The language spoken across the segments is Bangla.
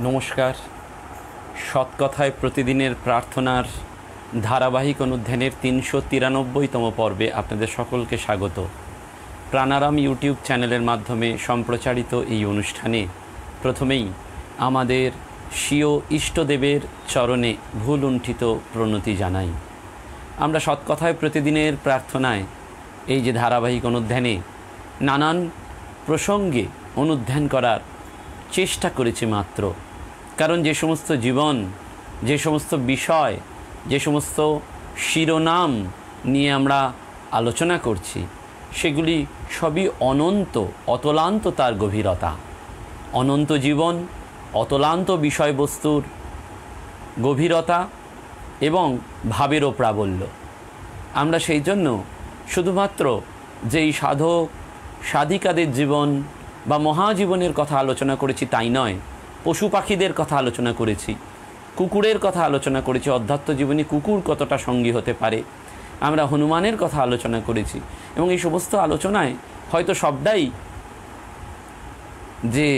নমস্কার। সৎকথায় প্রতিদিনের প্রার্থনার ধারাবাহিক অনুধ্যানের ৩৯৩তম পর্বে আপনাদের সকলকে স্বাগত। প্রাণারাম ইউটিউব চ্যানেলের মাধ্যমে সম্প্রচারিত এই অনুষ্ঠানে প্রথমেই আমাদের স্বীয় ইষ্টদেবের চরণে ভুলুণ্ঠিত প্রণতি জানাই। আমরা সৎকথায় প্রতিদিনের প্রার্থনায় এই যে ধারাবাহিক অনুধ্যানে নানান প্রসঙ্গে অনুধ্যান করার চেষ্টা করেছি মাত্র, কারণ যে সমস্ত জীবন, যে সমস্ত বিষয়, যে সমস্ত শিরোনাম নিয়ে আমরা আলোচনা করছি সেগুলি সবই অনন্ত, অতলান্ত তার গভীরতা। অনন্ত জীবন, অতলান্ত বিষয়বস্তুর গভীরতা এবং ভাবেরও প্রাবল্য। আমরা সেই জন্য শুধুমাত্র যেই সাধক সাধিকাদের জীবন বা মহাজীবনের কথা আলোচনা করেছি তাই নয়, পশু পাখিদের কথা আলোচনা করেছি, কুকুরের কথা আলোচনা করেছি, অধ্যাত্ম জীবনে কুকুর কতটা সঙ্গী হতে পারে, আমরা হনুমানের কথা আলোচনা করেছি। এবং এই সমস্ত আলোচনায় হয়তো সবটাই যে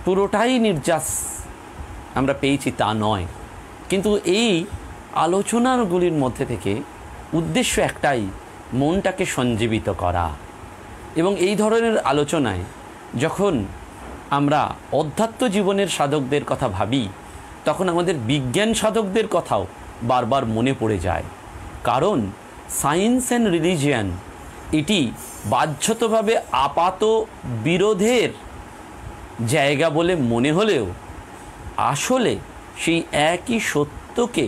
পুরোটাই নির্যাস আমরা পেয়েছি তা নয়, কিন্তু এই আলোচনাগুলির মধ্যে থেকে উদ্দেশ্য একটাই, মনটাকে সঞ্জীবিত করা। এবং এই ধরনের আলোচনায় যখন আমরা অধ্যাত্ম জীবনের সাধকদের কথা ভাবি তখন আমাদের বিজ্ঞান সাধকদের কথাও বারবার মনে পড়ে যায়। কারণ সায়েন্স অ্যান্ড রিলিজিয়ান এটি বাহ্যতভাবে আপাত বিরোধের জায়গা বলে মনে হলেও আসলে সেই একই সত্যকে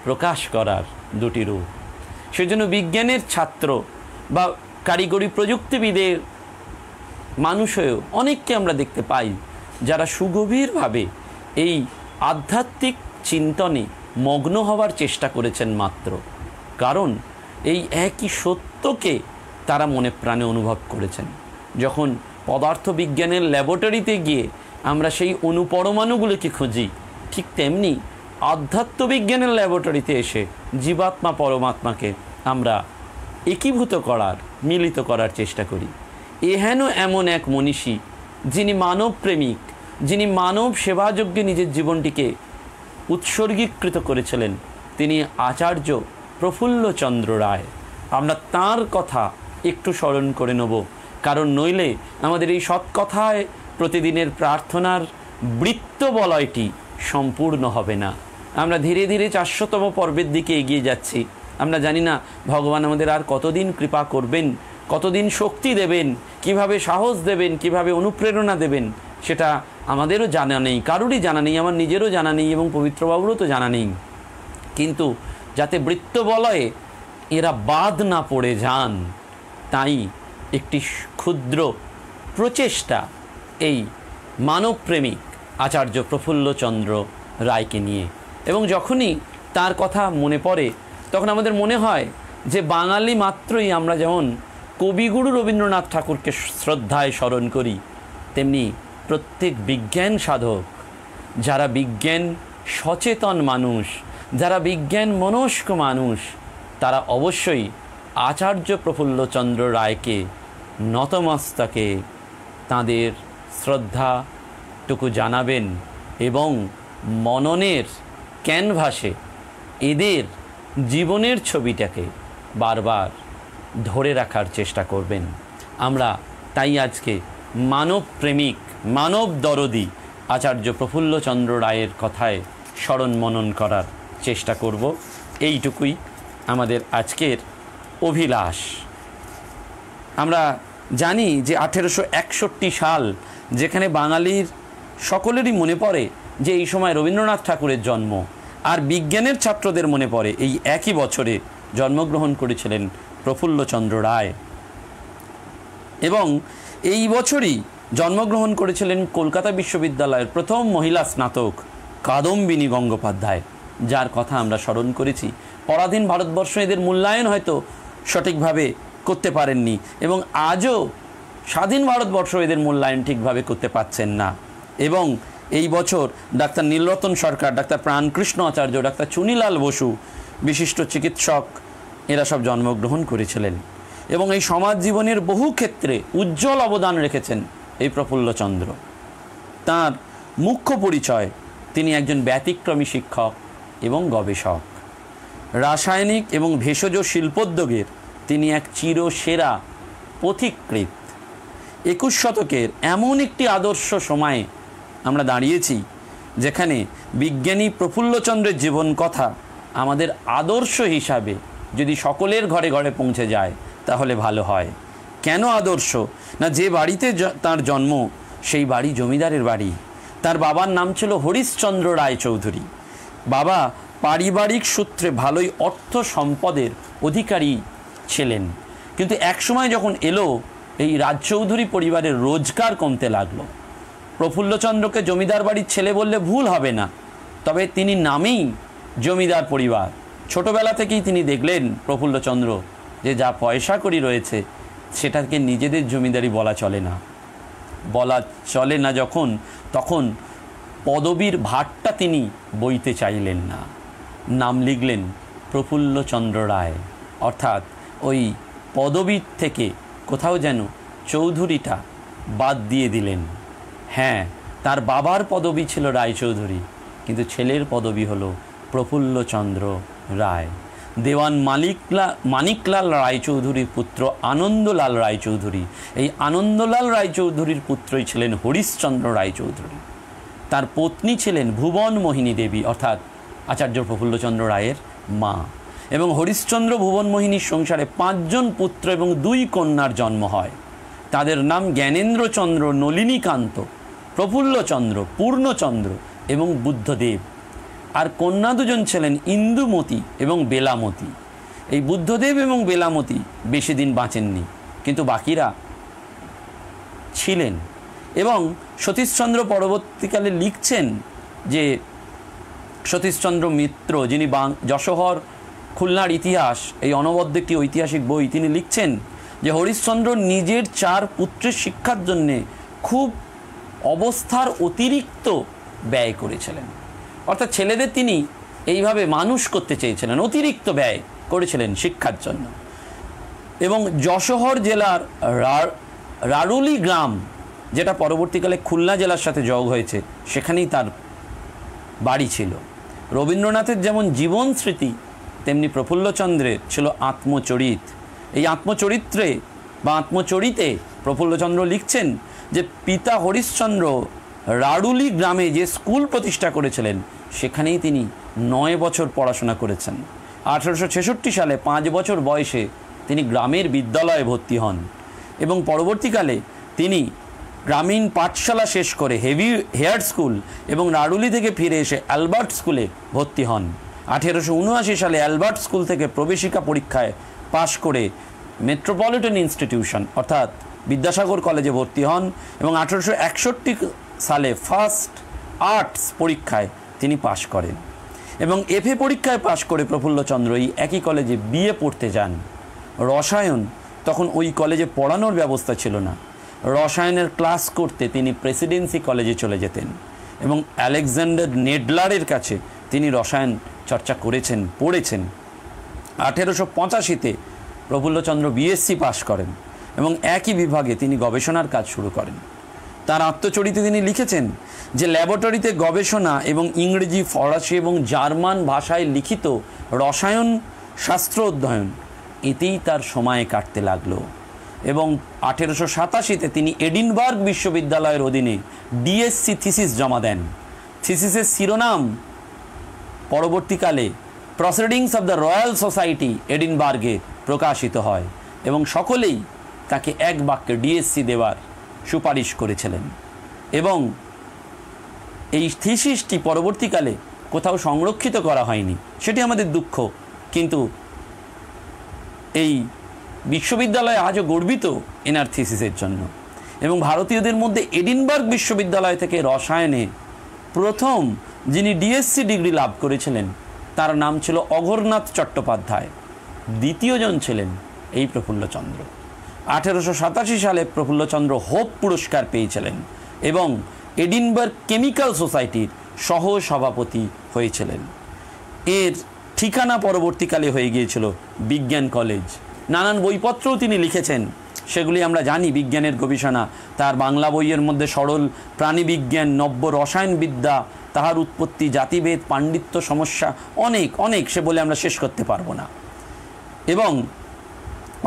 প্রকাশ করার দুটি রূপ। সেজন্য বিজ্ঞানের ছাত্র বা কারিগরি প্রযুক্তিবিদের মানুষ হয়েও অনেককে আমরা দেখতে পাই যারা সুগভীরভাবে এই আধ্যাত্মিক চিন্তনে মগ্ন হওয়ার চেষ্টা করেছেন মাত্র, কারণ এই একই সত্যকে তারা মনে প্রাণে অনুভব করেছেন। যখন পদার্থ বিজ্ঞানের ল্যাবরেটরিতে গিয়ে আমরা সেই অণুপরমাণুগুলোকে খুঁজি, ঠিক তেমনি আধ্যাত্ম বিজ্ঞানের ল্যাবরেটরিতে এসে জীবাত্মা পরমাত্মাকে আমরা একীভূত করার, মিলিত করার চেষ্টা করি। এহেন এমন এক মনীষী যিনি মানব প্রেমিক, যিনি মানব সেবাযজ্ঞে নিজের জীবনটিকে উৎসর্গীকৃত করেছিলেন, তিনি আচার্য প্রফুল্লচন্দ্র রায়। আমরা তাঁর কথা একটু স্মরণ করে নেব, কারণ নইলে আমাদের এই সৎকথায় প্রতিদিনের প্রার্থনার বৃত্তবলয়টি সম্পূর্ণ হবে না। আমরা ধীরে ধীরে ৪০০তম পর্বের দিকে এগিয়ে যাচ্ছি। আমরা জানি না ভগবান আমাদের আর কতদিন কৃপা করবেন, কতদিন শক্তি দেবেন, কিভাবে সাহস দেবেন, কিভাবে অনুপ্রেরণা দেবেন, সেটা আমাদেরও জানা নেই, কারোরই জানা নেই, আমার নিজেরও জানা নেই এবং পবিত্রবাবুরও তো জানা নেই। কিন্তু যাতে বৃত্তবলয়ে এরা বাদ না পড়ে যান, তাই একটি ক্ষুদ্র প্রচেষ্টা এই মানবপ্রেমিক আচার্য প্রফুল্লচন্দ্র রায়কে নিয়ে। এবং যখনই তার কথা মনে পড়ে তখন আমাদের মনে হয় যে বাঙালি মাত্রই আমরা যেমন কবিগুরু রবীন্দ্রনাথ ঠাকুরকে শ্রদ্ধায় স্মরণ করি, তেমনি প্রত্যেক বিজ্ঞান সাধক, যারা বিজ্ঞান সচেতন মানুষ, যারা বিজ্ঞান মনস্ক মানুষ, তারা অবশ্যই আচার্য প্রফুল্লচন্দ্র রায়কে নতমস্তকে তাঁদের শ্রদ্ধাটুকু জানাবেন এবং মননের ক্যানভাসে এদের জীবনের ছবিটাকে বারবার ধরে রাখার চেষ্টা করবেন। আমরা তাই আজকে মানব প্রেমিক, মানব দরদি আচার্য প্রফুল্লচন্দ্র রায়ের কথায় স্মরণ মনন করার চেষ্টা করব। এইটুকুই আমাদের আজকের অভিলাষ। আমরা জানি যে 1861 সাল, যেখানে বাঙালির সকলেরই মনে পড়ে যে এই সময় রবীন্দ্রনাথ ঠাকুরের জন্ম, আর বিজ্ঞানের ছাত্রদের মনে পড়ে এই একই বছরে জন্মগ্রহণ করেছিলেন প্রফুল্লচন্দ্র রায়। এবং এই বছরই জন্মগ্রহণ করেছিলেন কলকাতা বিশ্ববিদ্যালয়ের প্রথম মহিলা স্নাতক কাদম্বিনী গঙ্গোপাধ্যায়, যার কথা আমরা স্মরণ করেছি। পরাধীন ভারতবর্ষ এদের মূল্যায়ন হয়তো সঠিকভাবে করতে পারেননি এবং আজও স্বাধীন ভারতবর্ষ এদের মূল্যায়ন ঠিকভাবে করতে পারছেন না। এবং এই বছর ডাক্তার নীলরতন সরকার, ডাক্তার প্রাণকৃষ্ণ আচার্য, ডাক্তার চুনিলাল বসু, বিশিষ্ট চিকিৎসক, এরা সব জন্মগ্রহণ করেছিলেন। এবং এই সমাজ জীবনের বহু ক্ষেত্রে উজ্জ্বল অবদান রেখেছেন এই প্রফুল্লচন্দ্র। তাঁর মুখ্য পরিচয়, তিনি একজন ব্যতিক্রমী শিক্ষক এবং গবেষক। রাসায়নিক এবং ভেষজ শিল্পোদ্যোগের তিনি এক চিরসেরা পথিকৃৎ। 21 শতকের এমন একটি আদর্শ সময়ে আমরা দাঁড়িয়েছি যেখানে বিজ্ঞানী প্রফুল্লচন্দ্রের জীবন কথা আমাদের আদর্শ হিসাবে যদি সকলের ঘরে ঘরে পৌঁছে যায় তাহলে ভালো হয়। কেন আদর্শ? না, যে বাড়িতে তার জন্ম সেই বাড়ি জমিদারের বাড়ি। তার বাবার নাম ছিল হরিশ্চন্দ্র রায়চৌধুরী। বাবা পারিবারিক সূত্রে ভালোই অর্থ সম্পদের অধিকারী ছিলেন, কিন্তু একসময় যখন এলো এই রায়চৌধুরী পরিবারের রোজগার কমতে লাগলো। প্রফুল্লচন্দ্রকে জমিদার বাড়ির ছেলে বললে ভুল হবে না, তবে তিনি নামেই জমিদার পরিবার। ছোটবেলা থেকেই তিনি দেখলেন প্রফুল্লচন্দ্র যে যা পয়সা কড়ি রয়েছে সেটাকে নিজেদের জমিদারি বলা চলে না যখন, তখন পদবীর ভারটা তিনি বইতে চাইলেন না। নাম লিখলেন প্রফুল্লচন্দ্র রায়, অর্থাৎ ওই পদবীর থেকে কোথাও যেন চৌধুরীটা বাদ দিয়ে দিলেন। হ্যাঁ, তার বাবার পদবী ছিল রায়চৌধুরী, কিন্তু ছেলের পদবী হলো প্রফুল্লচন্দ্র রায়। দেওয়ান মানিকলাল রায়চৌধুরীর পুত্র আনন্দলাল রায়চৌধুরী, এই আনন্দলাল রায়চৌধুরীর পুত্রই ছিলেন হরিশ্চন্দ্র রায়চৌধুরী। তার পত্নী ছিলেন ভুবন মোহিনী দেবী, অর্থাৎ আচার্য প্রফুল্লচন্দ্র রায়ের মা। এবং হরিশ্চন্দ্র ভুবন মোহিনীর সংসারে 5 জন পুত্র এবং 2 কন্যার জন্ম হয়। তাদের নাম জ্ঞানেন্দ্রচন্দ্র, নলিনীকান্ত, প্রফুল্লচন্দ্র, পূর্ণচন্দ্র এবং বুদ্ধদেব। আর কন্যা 2 জন ছিলেন ইন্দুমতি এবং বেলামতি। এই বুদ্ধদেব এবং বেলামতি বেশি দিন বাঁচেননি, কিন্তু বাকিরা ছিলেন। এবং সতীশচন্দ্র পরবর্তীকালে লিখছেন যে সতীশচন্দ্র মিত্র, যিনি যশোহর খুলনার ইতিহাস, এই অনবদ্য একটি ঐতিহাসিক বই, তিনি লিখছেন যে হরিশ্চন্দ্র নিজের 4 পুত্রের শিক্ষার জন্যে খুব অবস্থার অতিরিক্ত ব্যয় করেছিলেন। অর্থাৎ ছেলেদের তিনি এইভাবে মানুষ করতে চেয়েছিলেন, অতিরিক্ত ব্যয় করেছিলেন শিক্ষার জন্য। এবং যশোহর জেলার রারুলি গ্রাম, যেটা পরবর্তীকালে খুলনা জেলার সাথে যোগ হয়েছে, সেখানেই তার বাড়ি ছিল। রবীন্দ্রনাথের যেমন জীবন স্মৃতি, তেমনি প্রফুল্লচন্দ্রের ছিল আত্মচরিত। এই আত্মচরিত্রে বা আত্মচরিতে প্রফুল্লচন্দ্র লিখছেন যে পিতা হরিশ্চন্দ্র রারুলি গ্রামে যে স্কুল প্রতিষ্ঠা করেছিলেন সেখানেই তিনি 9 বছর পড়াশোনা করেছেন। 1866 সালে 5 বছর বয়সে তিনি গ্রামের বিদ্যালয়ে ভর্তি হন এবং পরবর্তীকালে তিনি গ্রামীণ পাঠশালা শেষ করে হেয়ার স্কুল এবং রারুলি থেকে ফিরে এসে অ্যালবার্ট স্কুলে ভর্তি হন। 1879 সালে অ্যালবার্ট স্কুল থেকে প্রবেশিকা পরীক্ষায় পাশ করে মেট্রোপলিটন ইনস্টিটিউশন অর্থাৎ বিদ্যাসাগর কলেজে ভর্তি হন এবং 1861 সালে ফার্স্ট আর্টস পরীক্ষায় তিনি পাশ করেন এবং এফএ পরীক্ষায় পাশ করে প্রফুল্লচন্দ্র এই একই কলেজে বিএ পড়তে যান। রসায়ন, তখন ওই কলেজে পড়ানোর ব্যবস্থা ছিল না, রসায়নের ক্লাস করতে তিনি প্রেসিডেন্সি কলেজে চলে যেতেন এবং আলেকজান্ডার নেডলারের কাছে তিনি রসায়ন চর্চা করেছেন, পড়েছেন। 1885-তে প্রফুল্লচন্দ্র বিএসসি পাশ করেন এবং একই বিভাগে তিনি গবেষণার কাজ শুরু করেন। তার আত্মচরিতে তিনি লিখেছেন যে ল্যাবরেটরিতে গবেষণা এবং ইংরেজি, ফরাসি এবং জার্মান ভাষায় লিখিত রসায়ন শাস্ত্র অধ্যয়ন, এতেই তার সময় কাটতে লাগলো। এবং 1887-তে তিনি এডিনবার্গ বিশ্ববিদ্যালয়ের অধীনে ডিএসসি থিসিস জমা দেন। থিসিসের শিরোনাম পরবর্তীকালে proceedings of the Royal Society এডিনবার্গে প্রকাশিত হয় এবং সকলেই তাকে এক বাক্যে ডিএসসি দেওয়ার সুপারিশ করেছিলেন। এবং এই থিসিসটি পরবর্তীকালে কোথাও সংরক্ষিত করা হয়নি, সেটি আমাদের দুঃখ, কিন্তু এই বিশ্ববিদ্যালয় আজও গর্বিত এনার থিসিসের জন্য। এবং ভারতীয়দের মধ্যে এডিনবার্গ বিশ্ববিদ্যালয় থেকে রসায়নে প্রথম যিনি ডিএসসি ডিগ্রি লাভ করেছিলেন তার নাম ছিল অঘোরনাথ চট্টোপাধ্যায়, দ্বিতীয়জন ছিলেন এই প্রফুল্লচন্দ্র। 1887 সালে প্রফুল্লচন্দ্র হোপ পুরস্কার পেয়েছিলেন এবং এডিনবার্গ কেমিক্যাল সোসাইটির সহ সভাপতি হয়েছিলেন। এর ঠিকানা পরবর্তীকালে হয়ে গিয়েছিল বিজ্ঞান কলেজ নানান বইপত্রও তিনি লিখেছেন, সেগুলি আমরা জানি। বিজ্ঞানের গবেষণা, তার বাংলা বইয়ের মধ্যে সরল প্রাণীবিজ্ঞান, নব্য রসায়নবিদ্যা, তাহার উৎপত্তি, জাতিভেদ, পাণ্ডিত্য সমস্যা, অনেক অনেক, সে বলে আমরা শেষ করতে পারবো না। এবং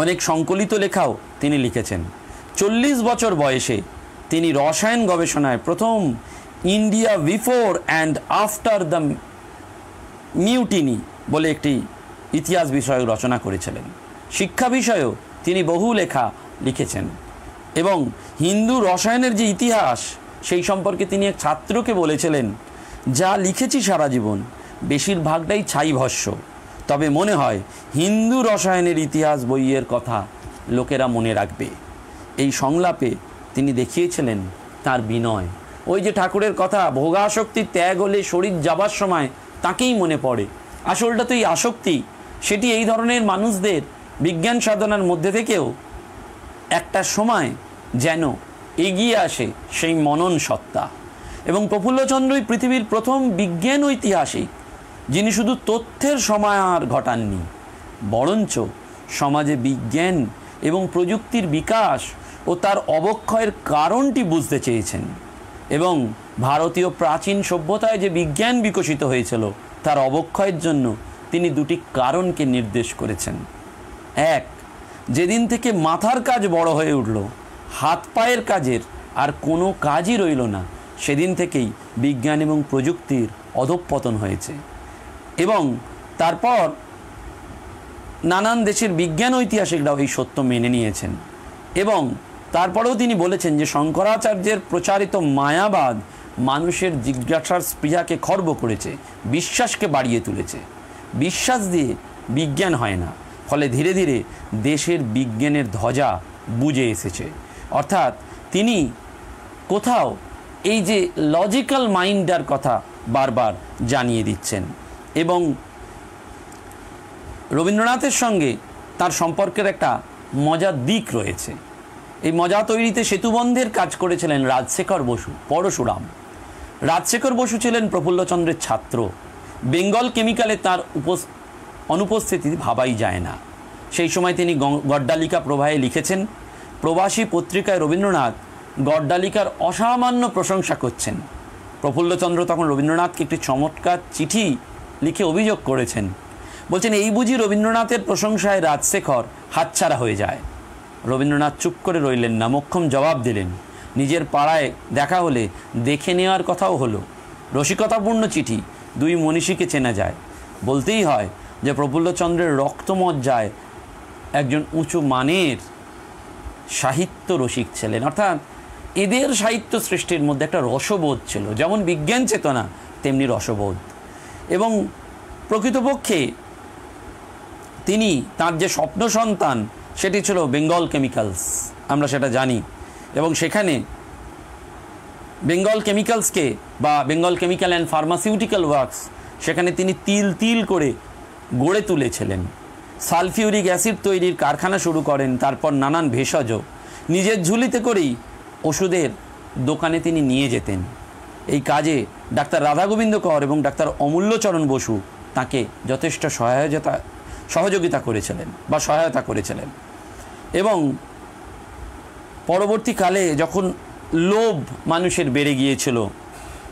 অনেক সংকলিত লেখাও তিনি লিখেছেন। 40 বছর বয়সে তিনি রসায়ন গবেষণায় প্রথম India before and after the mutiny বলে একটি ইতিহাস বিষয়ক রচনা করেছিলেন। শিক্ষা বিষয়েও তিনি বহু লেখা লিখেছেন এবং হিন্দু রসায়নের যে ইতিহাস সেই সম্পর্কে তিনি এক ছাত্রকে বলেছিলেন, যা লিখেছি সারা জীবন বেশিরভাগটাই ছাই ভস্য, তবে মনে হয় হিন্দু রসায়নের ইতিহাস বইয়ের কথা লোকেরা মনে রাখবে। এই সংলাপে তিনি দেখিয়েছিলেন তার বিনয়। ওই যে ঠাকুরের কথা, ভোগাসক্তি ত্যাগ হলে শরীর যাবার সময় তাকেই মনে পড়ে। আসলটা তো এই আসক্তি, সেটি এই ধরনের মানুষদের বিজ্ঞান সাধনার মধ্যে থেকেও একটা সময় যেন এগিয়ে আসে সেই মনন সত্তা। এবং প্রফুল্লচন্দ্রই পৃথিবীর প্রথম বিজ্ঞান ঐতিহাসিক, যিনি শুধু তথ্যের সমাহার ঘটাননি, বরঞ্চ সমাজে বিজ্ঞান এবং প্রযুক্তির বিকাশ ও তার অবক্ষয়ের কারণটি বুঝতে চেয়েছেন। এবং ভারতীয় প্রাচীন সভ্যতায় যে বিজ্ঞান বিকশিত হয়েছিল তার অবক্ষয়ের জন্য তিনি দুটি কারণকে নির্দেশ করেছেন। এক, যেদিন থেকে মাথার কাজ বড় হয়ে উঠল, হাত পায়ের কাজের আর কোনো কাজই রইল না, সেদিন থেকেই বিজ্ঞান এবং প্রযুক্তির অধঃপতন হয়েছে। এবং তারপর নানান দেশের বিজ্ঞান ঐতিহাসিকরাও এই সত্য মেনে নিয়েছেন। এবং তারপরেও তিনি বলেছেন যে শঙ্করাচার্যের প্রচারিত মায়াবাদ মানুষের জিজ্ঞাসার স্পৃহাকে খর্ব করেছে, বিশ্বাসকে বাড়িয়ে তুলেছে। বিশ্বাস দিয়ে বিজ্ঞান হয় না, ফলে ধীরে ধীরে দেশের বিজ্ঞানের ধ্বজা বুজে এসেছে। অর্থাৎ তিনি কোথাও এই যে লজিক্যাল মাইন্ডের কথা বারবার জানিয়ে দিচ্ছেন। এবং রবীন্দ্রনাথের সঙ্গে তার সম্পর্কের একটা মজার দিক রয়েছে। এই মজা তৈরিতে সেতুবন্ধের কাজ করেছিলেন রাজশেখর বসু, পরশুরাম। রাজশেখর বসু ছিলেন প্রফুল্লচন্দ্রের ছাত্র। বেঙ্গল কেমিক্যালে তার অনুপস্থিতি ভাবাই যায় না। সেই সময় তিনি গড্ডালিকা প্রবাহে লিখেছেন, প্রবাসী পত্রিকায় রবীন্দ্রনাথ গড্ডালিকার অসামান্য প্রশংসা করছেন। প্রফুল্লচন্দ্র তখন রবীন্দ্রনাথকে একটি চমৎকার চিঠি লিখে অভিযোগ করেছেন, বলছেন এই বুঝি রবীন্দ্রনাথের প্রশংসায় রাজশেখর হাতছাড়া হয়ে যায়। রবীন্দ্রনাথ চুপ করে রইলেন না, মোক্ষম জবাব দিলেন, নিজের পাড়ায় দেখা হলে দেখে নেওয়ার কথাও হলো। রসিকতাপূর্ণ চিঠি, দুই মনীষীকে চেনা যায়। বলতেই হয় যে প্রফুল্লচন্দ্রের রক্তমজ্জায় একজন উঁচু মানের সাহিত্য রসিক ছিলেন। অর্থাৎ এদের সাহিত্য সৃষ্টির মধ্যে একটা রসবোধ ছিল, যেমন বিজ্ঞান চেতনা তেমনি রসবোধ। এবং প্রকৃতপক্ষে তিনি তার যে স্বপ্ন সন্তান সেটি ছিল বেঙ্গল কেমিক্যালস, আমরা সেটা জানি। এবং সেখানে বেঙ্গল কেমিক্যালসকে বা Bengal chemical and pharmaceutical works সেখানে তিনি তিল তিল করে গড়ে তুলেছিলেন। সালফিউরিক অ্যাসিড তৈরির কারখানা শুরু করেন। তারপর নানান ভেষজ নিজের ঝুলিতে করেই ওষুধের দোকানে তিনি নিয়ে যেতেন। এই কাজে ডাক্তার রাধাগোবিন্দ কর এবং ডাক্তার অমূল্যচরণ বসু তাকে যথেষ্ট সহযোগিতা করেছিলেন বা সহায়তা করেছিলেন। এবং পরবর্তীকালে যখন লোভ মানুষের বেড়ে গিয়েছিল,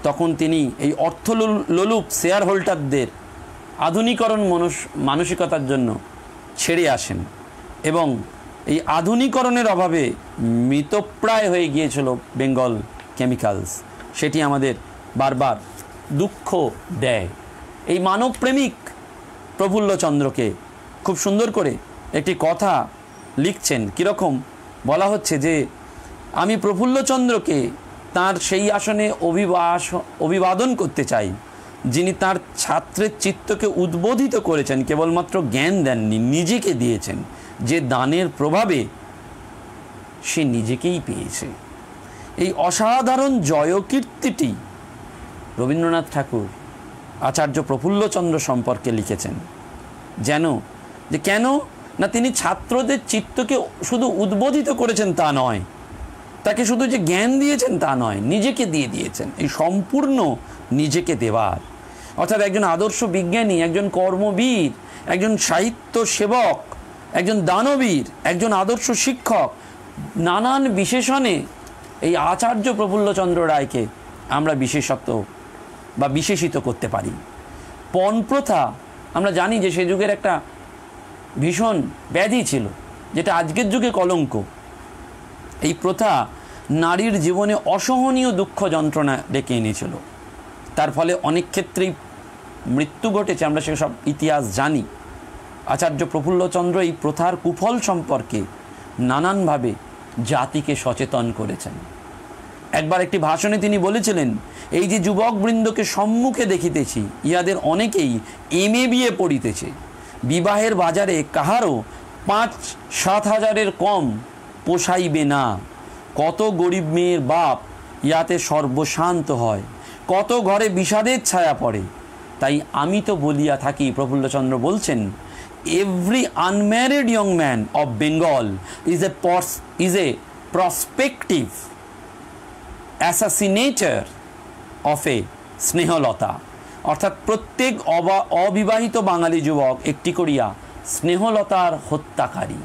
তখন তিনি এই অর্থলোলুপ শেয়ার হোল্ডারদের আধুনিকরণ মানসিকতার জন্য ছেড়ে আসেন। এবং এই আধুনিকরণের অভাবে মৃতপ্রায় হয়ে গিয়েছিল বেঙ্গল কেমিক্যালস, সেটি আমাদের বারবার দুঃখ দেয়। এই মানবপ্রেমিক প্রফুল্লচন্দ্রকে খুব সুন্দর করে একটি কথা লিখছেন। কীরকম বলা হচ্ছে যে, আমি প্রফুল্লচন্দ্রকে তার সেই আসনে অভিবাদন করতে চাই যিনি তার ছাত্রের চিত্তকে উদ্বোধিত করেছেন, কেবলমাত্র জ্ঞান দেননি, নিজেকে দিয়েছেন, যে দানের প্রভাবে সে নিজেকেই পেয়েছে। এই অসাধারণ জয়কীর্তিটি রবীন্দ্রনাথ ঠাকুর আচার্য প্রফুল্লচন্দ্র সম্পর্কে লিখেছেন। যে কেন না, তিনি ছাত্রদের চিত্তকে শুধু উদ্বোধিত করেছেন তা নয়, তাকে শুধু যে জ্ঞান দিয়েছেন তা নয়, নিজেকে দিয়ে দিয়েছেন। এই সম্পূর্ণ নিজেকে দেওয়ার, অর্থাৎ একজন আদর্শ বিজ্ঞানী, একজন কর্মবীর, একজন সাহিত্য সেবক একজন দানবীর, একজন আদর্শ শিক্ষক, নানান বিশেষণে এই আচার্য প্রফুল্লচন্দ্র রায়কে আমরা বিশেষত্ব বা বিশেষিত করতে পারি। পণ প্রথা আমরা জানি যে সে যুগের একটা ভীষণ ব্যাধি ছিল, যেটা আজকের যুগে কলঙ্ক। এই প্রথা নারীর জীবনে অসহনীয় দুঃখ যন্ত্রণা ডেকে এনেছিল, তার ফলে অনেক ক্ষেত্রেই মৃত্যু ঘটেছে, আমরা সেসব ইতিহাস জানি। আচার্য প্রফুল্লচন্দ্র এই প্রথার কুফল সম্পর্কে নানানভাবে জাতিকে সচেতন করেছেন। একবার একটি ভাষণে তিনি বলেছিলেন, এই যে যুবকবৃন্দকে সম্মুখে দেখিতেছি, ইহাদের অনেকেই MA BA পড়িতেছে, বিবাহের বাজারে কাহারও 5-7 হাজারের কম পোষাইবে না। কত গরিব মেয়ের বাপ ইহাতে সর্বশান্ত হয়, কত ঘরে বিষাদের ছায়া পড়ে। তাই আমি তো বলিয়া থাকি, প্রফুল্লচন্দ্র বলছেন, every unmarried young man of Bengal is a prospective assassinator of a Snehalata. অর্থাৎ প্রত্যেক অবিবাহিত বাঙালি যুবক একটি করিয়া স্নেহলতার হত্যাকারী,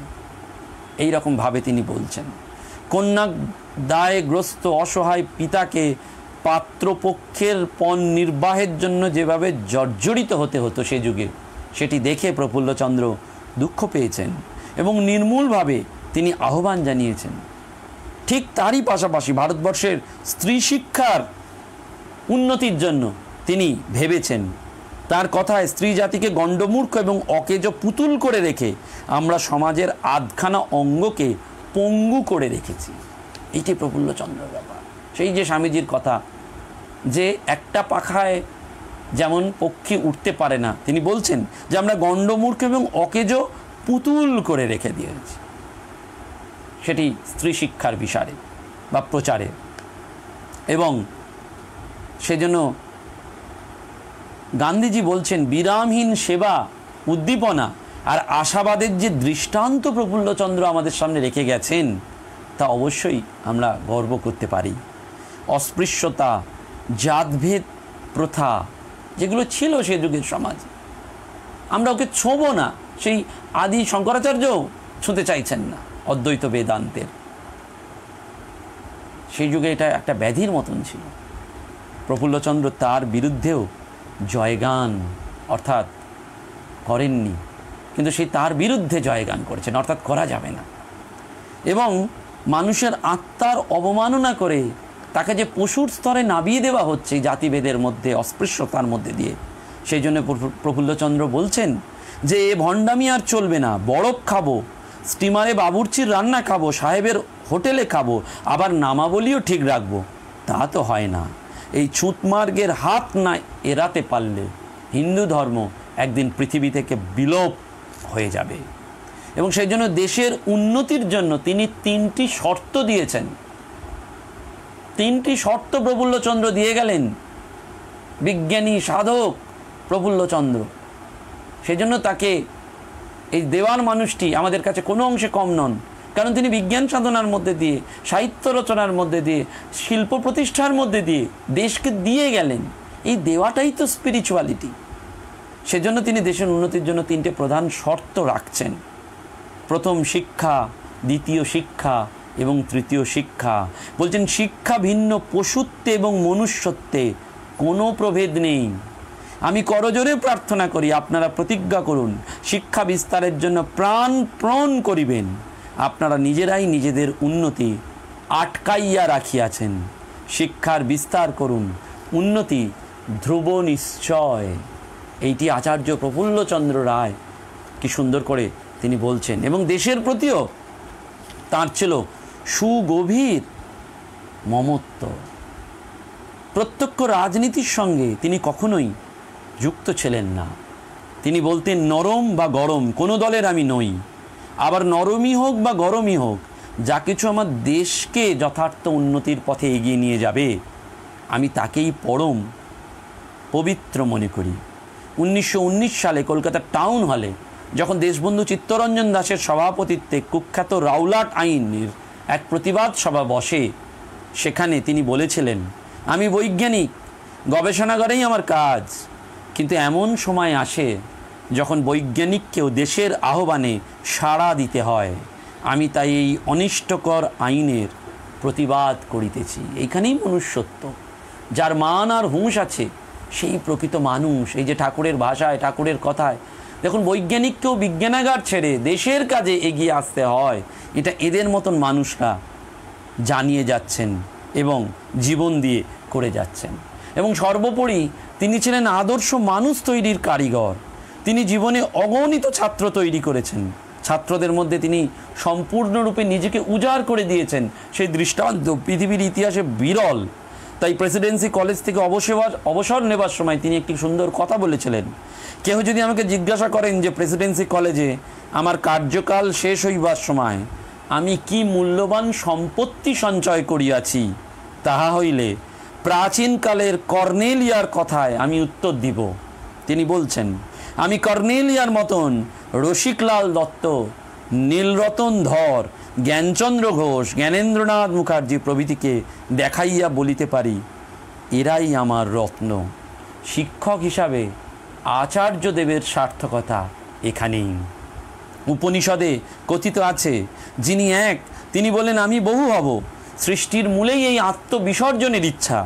এই রকম ভাবে তিনি বলছেন। কন্যা দায়গ্রস্ত অসহায় পিতাকে পাত্রপক্ষের পণ নির্বাহের জন্য যেভাবে জর্জরিত হতে হতো সে যুগে, সেটি দেখে প্রফুল্লচন্দ্র দুঃখ পেয়েছেন এবং নির্মূলভাবে তিনি আহ্বান জানিয়েছেন। ঠিক তারই পাশাপাশি ভারতবর্ষের স্ত্রী শিক্ষার উন্নতির জন্য তিনি ভেবেছেন। তার কথায়, স্ত্রী জাতিকে গণ্ডমূর্খ এবং অকেজো পুতুল করে রেখে আমরা সমাজের আধখানা অঙ্গকে পঙ্গু করে রেখেছি। এটি প্রফুল্লচন্দ্রের ব্যাপার। সেই যে স্বামীজির কথা যে একটা পাখায় যেমন পক্ষী উঠতে পারে না, তিনি বলছেন যে আমরা গণ্ডমূর্খ এবং অকেজো পুতুল করে রেখে দিয়েছি, সেটি স্ত্রী শিক্ষার বিষয়ে বা প্রচারে। এবং সেজন্য গান্ধীজি বলছেন, বিরামহীন সেবা, উদ্দীপনা আর আশাবাদের যে দৃষ্টান্ত প্রফুল্লচন্দ্র আমাদের সামনে রেখে গেছেন, তা অবশ্যই আমরা গর্ব করতে পারি। অস্পৃশ্যতা, জাতভেদ প্রথা যেগুলো ছিল সে যুগের সমাজ, আমরা ওকে ছোঁব না, সেই আদি শঙ্করাচার্য ছুঁতে চাইছেন না অদ্বৈত বেদান্তের। সেই যুগে এটা একটা ব্যাধির মতন ছিল। প্রফুল্লচন্দ্র তার বিরুদ্ধেও জয়গান অর্থাৎ করেননি, কিন্তু সেই তার বিরুদ্ধে জয়গান করেছেন, অর্থাৎ করা যাবে না। এবং মানুষের আত্মার অবমাননা করে তাকে যে পশুর স্তরে নামিয়ে দেওয়া হচ্ছে জাতিভেদের মধ্যে, অস্পৃশ্যতার মধ্যে দিয়ে, সেই জন্য প্রফুল্লচন্দ্র বলছেন যে এ ভণ্ডামি আর চলবে না। বরফ খাবো, স্টিমারে বাবুর্চির রান্না খাবো, সাহেবের হোটেলে খাবো, আবার নামাবলিও ঠিক রাখবো, তা তো হয় না। এই ছুঁতমার্গের হাত না এড়াতে পারলে হিন্দু ধর্ম একদিন পৃথিবী থেকে বিলোপ হয়ে যাবে। এবং সেই জন্য দেশের উন্নতির জন্য তিনি 3টি শর্ত দিয়েছেন। 3টি শর্ত প্রফুল্লচন্দ্র দিয়ে গেলেন, বিজ্ঞানী সাধক প্রফুল্লচন্দ্র। সেজন্য তাকে এই দেওয়ার মানুষটি আমাদের কাছে কোনো অংশে কম নন, কারণ তিনি বিজ্ঞান সাধনার মধ্যে দিয়ে, সাহিত্য রচনার মধ্যে দিয়ে, শিল্প প্রতিষ্ঠার মধ্যে দিয়ে দেশকে দিয়ে গেলেন। এই দেওয়াটাই তো স্পিরিচুয়ালিটি। সেজন্য তিনি দেশের উন্নতির জন্য 3টে প্রধান শর্ত রাখছেন। প্রথম শিক্ষা, দ্বিতীয় শিক্ষা এবং তৃতীয় শিক্ষা। বলছেন, শিক্ষা ভিন্ন পশুত্বে এবং মনুষ্যত্বে কোনো প্রভেদ নেই। আমি করজোরে প্রার্থনা করি, আপনারা প্রতিজ্ঞা করুন, শিক্ষা বিস্তারের জন্য প্রাণ করিবেন। আপনারা নিজেরাই নিজেদের উন্নতি আটকাইয়া রাখিয়াছেন। শিক্ষার বিস্তার করুন, উন্নতি ধ্রুব নিশ্চয়। এইটি আচার্য প্রফুল্লচন্দ্র রায় কি সুন্দর করে তিনি বলছেন। এবং দেশের প্রতিও তাঁর ছিল সুগভীর মমত্ব। প্রত্যক্ষ রাজনীতির সঙ্গে তিনি কখনোই যুক্ত ছিলেন না। তিনি বলতেন, নরম বা গরম কোনো দলের আমি নই, আবার নরমই হোক বা গরমই হোক, যা কিছু আমার দেশকে যথার্থ উন্নতির পথে এগিয়ে নিয়ে যাবে আমি তাকেই পরম পবিত্র মনে করি। 1919 সালে কলকাতা টাউন হলে যখন দেশবন্ধু চিত্তরঞ্জন দাসের সভাপতিত্বে কুখ্যাত রাউলাট আইনের এক প্রতিবাদ সভা বসে, সেখানে তিনি বলেছিলেন, আমি বৈজ্ঞানিক, গবেষণাগারেই আমার কাজ, কিন্তু এমন সময় আসে যখন বৈজ্ঞানিককেও দেশের আহ্বানে সাড়া দিতে হয়, আমি তাই এই অনিষ্টকর আইনের প্রতিবাদ করিতেছি। এইখানেই মনুষ্যত্ব, যার মান আর হুঁশ আছে সেই প্রকৃত মানুষ। এই যে ঠাকুরের ভাষায়, ঠাকুরের কথায় দেখুন, বৈজ্ঞানিককেও বিজ্ঞানাগার ছেড়ে দেশের কাজে এগিয়ে আসতে হয়, এটা এদের মতন মানুষরা জানিয়ে যাচ্ছেন এবং জীবন দিয়ে করে যাচ্ছেন। এবং সর্বোপরি তিনি ছিলেন আদর্শ মানুষ তৈরির কারিগর। তিনি জীবনে অগণিত ছাত্র তৈরি করেছেন, ছাত্রদের মধ্যে তিনি সম্পূর্ণরূপে নিজেকে উজাড় করে দিয়েছেন। সেই দৃষ্টান্ত পৃথিবীর ইতিহাসে বিরল। তাই প্রেসিডেন্সি কলেজ থেকে অবসর নেবার সময় তিনি একটি সুন্দর কথা বলেছিলেন। কেউ যদি আমাকে জিজ্ঞাসা করেন যে প্রেসিডেন্সি কলেজে আমার কার্যকাল শেষ হইবার সময় আমি কি মূল্যবান সম্পত্তি সঞ্চয় করিয়াছি, তাহা হইলে প্রাচীনকালের কর্নেলিয়ার কথায় আমি উত্তর দিব। তিনি বলছেন, আমি কর্নেলিয়ার মতন রসিকলাল দত্ত, নীলরতন ধর, জ্ঞানচন্দ্র ঘোষ, জ্ঞানেন্দ্রনাথ মুখার্জি প্রভৃতিকে দেখাইয়া বলিতে পারি, এরাই আমার রত্ন। শিক্ষক হিসাবে আচার্যদেবের সার্থকতা এখানেই। উপনিষদে কথিত আছে, যিনি এক তিনি বলেন আমি বহু হব। সৃষ্টির মূলেই এই আত্মবিসর্জনের ইচ্ছা।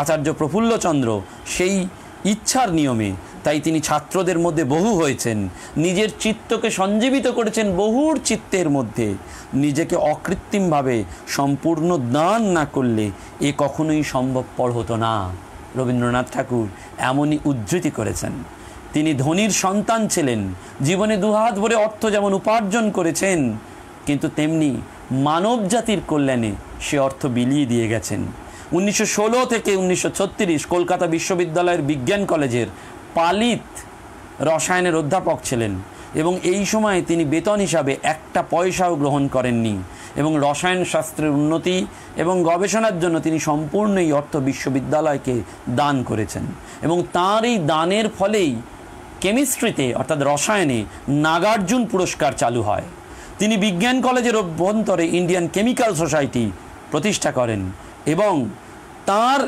আচার্য প্রফুল্লচন্দ্র সেই ইচ্ছার নিয়মে, তাই তিনি ছাত্রদের মধ্যে বহু হয়েছেন, নিজের চিত্তকে সঞ্জীবিত করেছেন বহুর চিত্তের মধ্যে। নিজেকে অকৃত্রিমভাবে সম্পূর্ণ দান না করলে এ কখনোই সম্ভবপর হতো না। রবীন্দ্রনাথ ঠাকুর এমনই উদ্ধৃতি করেছেন। তিনি ধনীর সন্তান ছিলেন, জীবনে দুহাত ভরে অর্থ যেমন উপার্জন করেছেন, কিন্তু তেমনি মানব জাতির কল্যাণে সে অর্থ বিলিয়ে দিয়ে গেছেন। 1916 থেকে 1936 কলকাতা বিশ্ববিদ্যালয়ের বিজ্ঞান কলেজের পালিত রসায়নের অধ্যাপক ছিলেন এবং এই সময় তিনি বেতন হিসাবে একটা পয়সাও গ্রহণ করেননি এবং রসায়ন শাস্ত্রের উন্নতি এবং গবেষণার জন্য তিনি সম্পূর্ণ এই অর্থ বিশ্ববিদ্যালয়কে দান করেছেন। এবং তাঁর এই দানের ফলেই কেমিস্ট্রিতে অর্থাৎ রসায়নে নাগার্জুন পুরস্কার চালু হয়। তিনি বিজ্ঞান কলেজের অভ্যন্তরে ইন্ডিয়ান কেমিক্যাল সোসাইটি প্রতিষ্ঠা করেন এবং তাঁর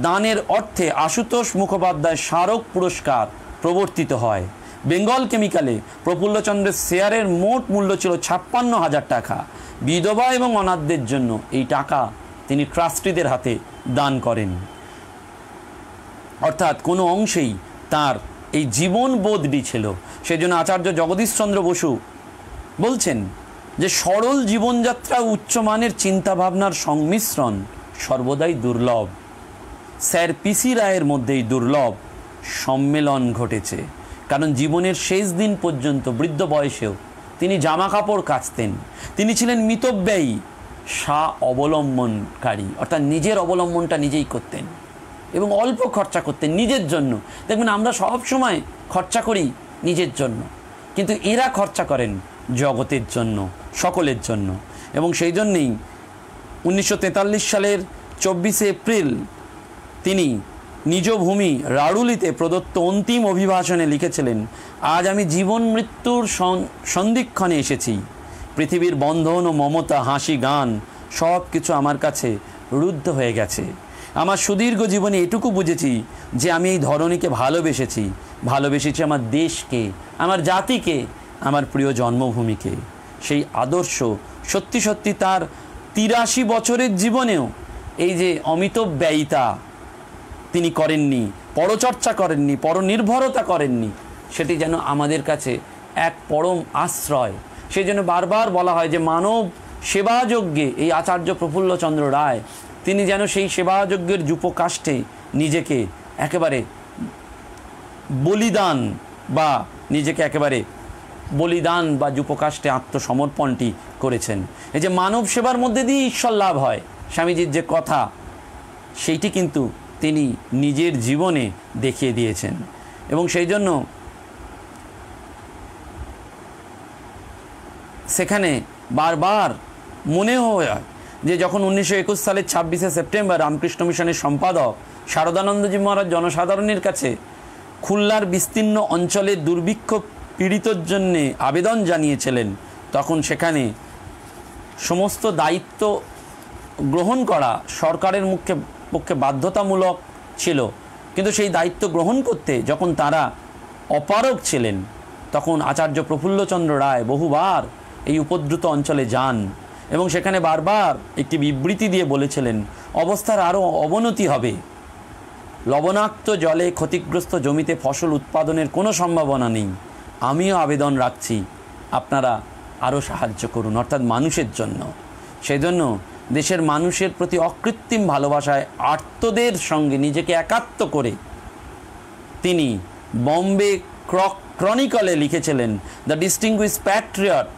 দানের অর্থে আশুতোষ মুখোপাধ্যায় স্মারক পুরস্কার প্রবর্তিত হয়। বেঙ্গল কেমিক্যালে প্রফুল্লচন্দ্রের শেয়ারের মোট মূল্য ছিল 56,000 টাকা। বিধবা এবং অনাথদের জন্য এই টাকা তিনি ট্রাস্টিদের হাতে দান করেন। অর্থাৎ কোনো অংশেই তার এই জীবনবোধটি ছিল। সেজন্য আচার্য জগদীশচন্দ্র বসু বলছেন যে সরল জীবনযাত্রা উচ্চমানের চিন্তাভাবনার সংমিশ্রণ সর্বদাই দুর্লভ। স্যার পিসি রায়ের মধ্যেই দুর্লভ সম্মেলন ঘটেছে, কারণ জীবনের শেষ দিন পর্যন্ত বৃদ্ধ বয়সেও তিনি জামা কাপড় কাচতেন। তিনি ছিলেন মিতব্যয়ী, অবলম্বনকারী, অর্থাৎ নিজের অবলম্বনটা নিজেই করতেন এবং অল্প খরচা করতেন নিজের জন্য। দেখবেন আমরা সব সময় খরচা করি নিজের জন্য, কিন্তু এরা খরচা করেন জগতের জন্য, সকলের জন্য। এবং সেই জন্যেই 1943 সালের 24 এপ্রিল তিনি নিজ ভূমি রাড়ুলিতে প্রদত্ত অন্তিম অভিভাষণে লিখেছিলেন, আজ আমি জীবন মৃত্যুর সন্ধিক্ষণে এসেছি। পৃথিবীর বন্ধন ও মমতা, হাসি, গান সব কিছু আমার কাছে রুদ্ধ হয়ে গেছে। আমার সুদীর্ঘ জীবনে এটুকু বুঝেছি যে আমি এই ধরনীকে ভালোবেসেছি আমার দেশকে, আমার জাতিকে, আমার প্রিয় জন্মভূমিকে। সেই আদর্শ সত্যি সত্যি তার 83 বছরের জীবনেও এই যে অমিতব্যয়িতা তিনি করেননি, পরচর্চা করেননি, পরনির্ভরতা করেননি, সেটি যেন আমাদের কাছে এক পরম আশ্রয়। সেই জন্য বারবার বলা হয় যে মানব সেবাযজ্ঞে এই আচার্য প্রফুল্লচন্দ্র রায় তিনি যেন সেই সেবাযজ্ঞের যূপকাষ্ঠে নিজেকে একেবারে বলিদান বা যূপকাষ্ঠে আত্মসমর্পণটি করেছেন। এই যে মানব সেবার মধ্যে দিয়ে ঈশ্বর লাভ হয়, স্বামীজির যে কথা, সেইটি কিন্তু তিনি নিজের জীবনে দেখিয়ে দিয়েছেন। এবং সেই জন্য সেখানে বারবার মনে হয় যে যখন 1921 সালের 26শে সেপ্টেম্বর রামকৃষ্ণ মিশনের সম্পাদক শারদানন্দজি মহারাজ জনসাধারণের কাছে খুলনার বিস্তীর্ণ অঞ্চলের দুর্ভিক্ষ পীড়িতর জন্যে আবেদন জানিয়েছিলেন, তখন সেখানে সমস্ত দায়িত্ব গ্রহণ করা সরকারের পক্ষে বাধ্যতামূলক ছিল, কিন্তু সেই দায়িত্ব গ্রহণ করতে যখন তারা অপারগ ছিলেন তখন আচার্য প্রফুল্লচন্দ্র রায় বহুবার এই উপদ্রুত অঞ্চলে যান এবং সেখানে বারবার একটি বিবৃতি দিয়ে বলেছিলেন অবস্থার আরও অবনতি হবে, লবণাক্ত জলে ক্ষতিগ্রস্ত জমিতে ফসল উৎপাদনের কোনো সম্ভাবনা নেই, আমিও আবেদন রাখছি আপনারা আরও সাহায্য করুন, অর্থাৎ মানুষের জন্য। সেজন্য দেশের মানুষের প্রতি অকৃত্রিম ভালোবাসায় আর্তদের সঙ্গে নিজেকে একাত্ম করে তিনি বম্বে ক্রনিকলে লিখেছিলেন, the distinguished patriot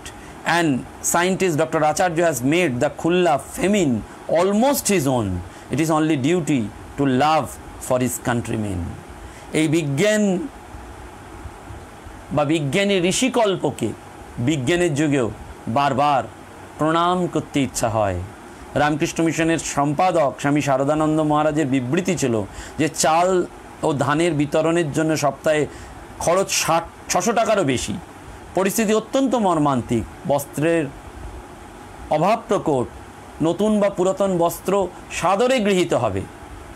and scientist doctor Acharya has made the Khulna famine almost his own, it is only duty to love for his countrymen. এই বিজ্ঞান বা বিজ্ঞানী ঋষিকল্পকে বিজ্ঞানের যুগেও বারবার প্রণাম করতে ইচ্ছা হয়। রামকৃষ্ণ মিশনের সম্পাদক স্বামী শারদানন্দ মহারাজের বিবৃতি ছিল যে চাল ও ধানের বিতরণের জন্য সপ্তাহে খরচ 600 টাকারও বেশি, পরিস্থিতি অত্যন্ত মর্মান্তিক, বস্ত্রের অভাব প্রকট, নতুন বা পুরাতন বস্ত্র সাদরে গৃহীত হবে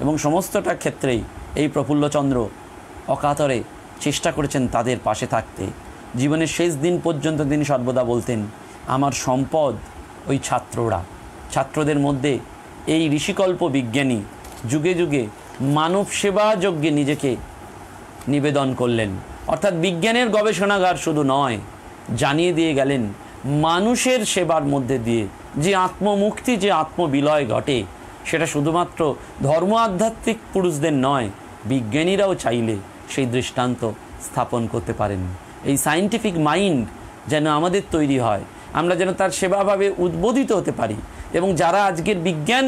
এবং সমস্তটা ক্ষেত্রেই এই প্রফুল্লচন্দ্র অকাতরে চেষ্টা করেছেন তাদের পাশে থাকতে। জীবনের শেষ দিন পর্যন্ত তিনি সর্বদা বলতেন, আমার সম্পদ ওই ছাত্ররা, ছাত্রদের মধ্যে এই ঋষিকল্প বিজ্ঞানী যুগে যুগে মানব সেবা যজ্ঞে নিজেকে নিবেদন করলেন। অর্থাৎ বিজ্ঞানের গবেষণাগার শুধু নয়, জানিয়ে দিয়ে গেলেন মানুষের সেবার মধ্যে দিয়ে যে আত্মমুক্তি, যে আত্মবিলয় ঘটে, সেটা শুধুমাত্র ধর্ম আধ্যাত্মিক পুরুষদের নয়, বিজ্ঞানীরাও চাইলে সেই দৃষ্টান্ত স্থাপন করতে পারেন। এই সায়েন্টিফিক মাইন্ড যেন আমাদের তৈরি হয়, আমরা যেন তার সেবাভাবে উদ্বোধিত হতে পারি এবং যারা আজকের বিজ্ঞান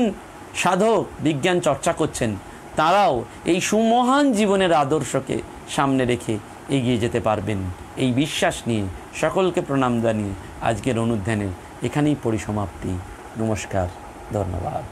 সাধক, বিজ্ঞান চর্চা করছেন, তারাও এই সুমহান জীবনের আদর্শকে সামনে রেখে এগিয়ে যেতে পারবেন। এই বিশ্বাস নিয়ে সকলকে প্রণাম জানিয়ে আজকের অনুধ্যানের এখানেই পরিসমাপ্তি। নমস্কার, ধন্যবাদ।